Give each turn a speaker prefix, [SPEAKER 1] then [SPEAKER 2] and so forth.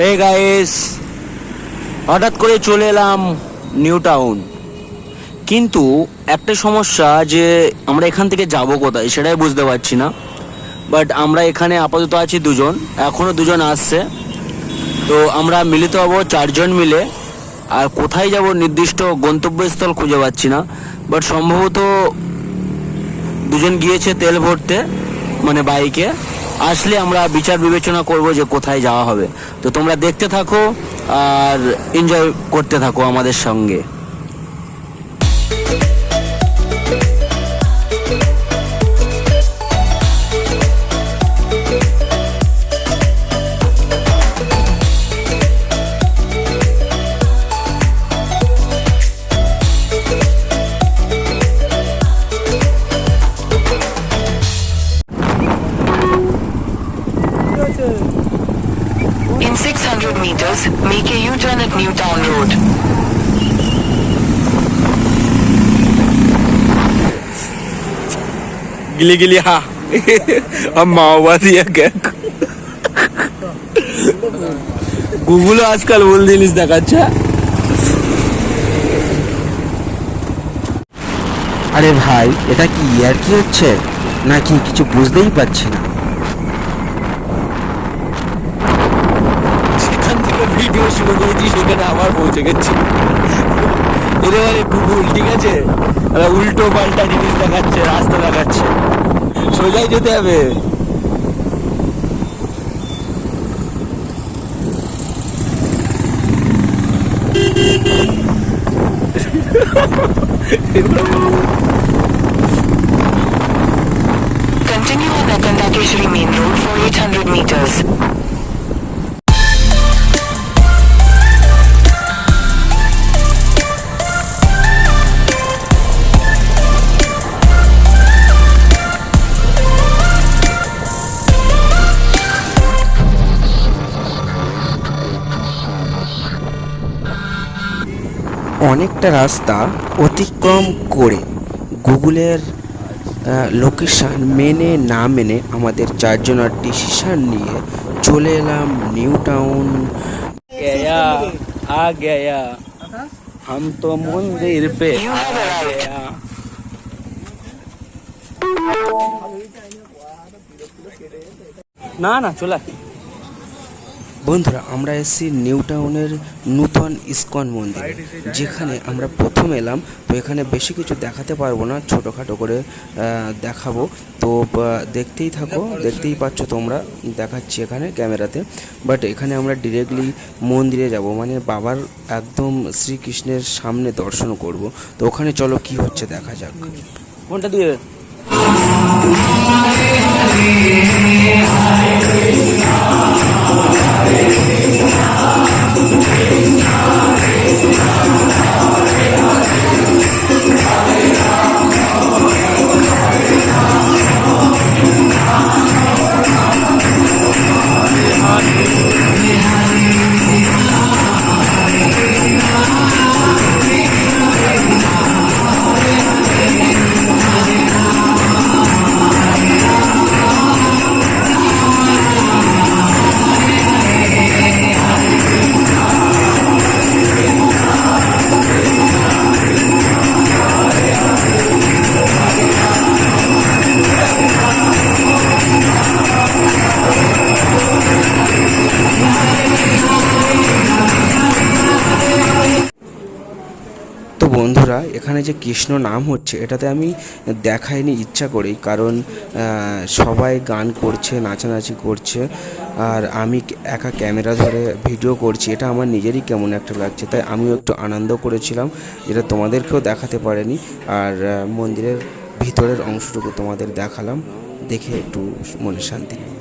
[SPEAKER 1] এই গাইস, হঠাৎ করে চলে এলাম নিউ টাউন। কিন্তু একটা সমস্যা যে আমরা এখান থেকে যাব কোথায় সেটাই বুঝতে পারছি না। বাট আমরা এখানে আপাতত আছি দুজন, এখনও দুজন আসছে। তো আমরা মিলিত হব চারজন মিলে। আর কোথায় যাব নির্দিষ্ট গন্তব্যস্থল খুঁজে পাচ্ছি না। বাট সম্ভবত দুজন গিয়েছে তেল ভরতে, মানে বাইকে। আসলে আমরা বিচার বিবেচনা করব যে কোথায় যাওয়া হবে। তো তোমরা দেখতে থাকো আর এনজয় করতে থাকো আমাদের সঙ্গে।
[SPEAKER 2] In 600 meters, make a U-turn at Newtown Road.
[SPEAKER 1] गिली गिली हाँ हम माओवादी है क्या? গুগলও আজকাল ভুল জিনিস দেখাচ্ছে।
[SPEAKER 3] আরে ভাই, এটা কি ইয়ার কি হচ্ছে নাকি কিছু বুঝতেই পারছি না।
[SPEAKER 1] সেখান থেকে ভিডিও শুরু করেছি, সেখানে আবার পৌঁছে গেছি। এদের মানে গুগল, ঠিক আছে, উল্টো পাল্টা জিনিস দেখাচ্ছে, রাস্তা দেখাচ্ছে। সোজাই যেতে হবে।
[SPEAKER 2] Continue on Akandakeshri Main Road for 800 meters.
[SPEAKER 3] অনেকটা রাস্তা অতিক্রম করে গুগলের লোকেশান মেনে না মেনে আমাদের চারজনের ডিসিশন নিয়ে চলে এলাম নিউ টাউন।
[SPEAKER 1] गया आ गया, हम तो मंदिर पे
[SPEAKER 2] You
[SPEAKER 1] आ
[SPEAKER 2] have arrived.
[SPEAKER 1] गया। না না চলে।
[SPEAKER 3] বন্ধুরা, আমরা এসেছি নিউ টাউনের নূতন ইস্কন মন্দিরে, যেখানে আমরা প্রথম এলাম। তো এখানে বেশি কিছু দেখাতে পারবো না, ছোটোখাটো করে দেখাবো। তো দেখতেই থাকো, দেখতেই পাচ্ছ তোমরা, দেখাচ্ছি এখানে ক্যামেরাতে। বাট এখানে আমরা ডিরেক্টলি মন্দিরে যাব, মানে বাবার একদম শ্রীকৃষ্ণের সামনে দর্শন করব। তো ওখানে চলো কি হচ্ছে দেখা যাক।
[SPEAKER 1] কোনটা দিয়ে?
[SPEAKER 3] তো বন্ধুরা, এখানে যে কৃষ্ণ নাম হচ্ছে এটাতে আমি দেখাইনি ইচ্ছা করেই, কারণ সবাই গান করছে, নাচানাচি করছে, আর আমি একা ক্যামেরা ধরে ভিডিও করছি। এটা আমার নিজেরই কেমন একটা লাগছে, তাই আমিও একটু আনন্দ করেছিলাম, যেটা তোমাদেরকেও দেখাতে পারিনি। আর মন্দিরের ভিতরের অংশটুকু তোমাদের দেখালাম, দেখে একটু মনে শান্তি নেই।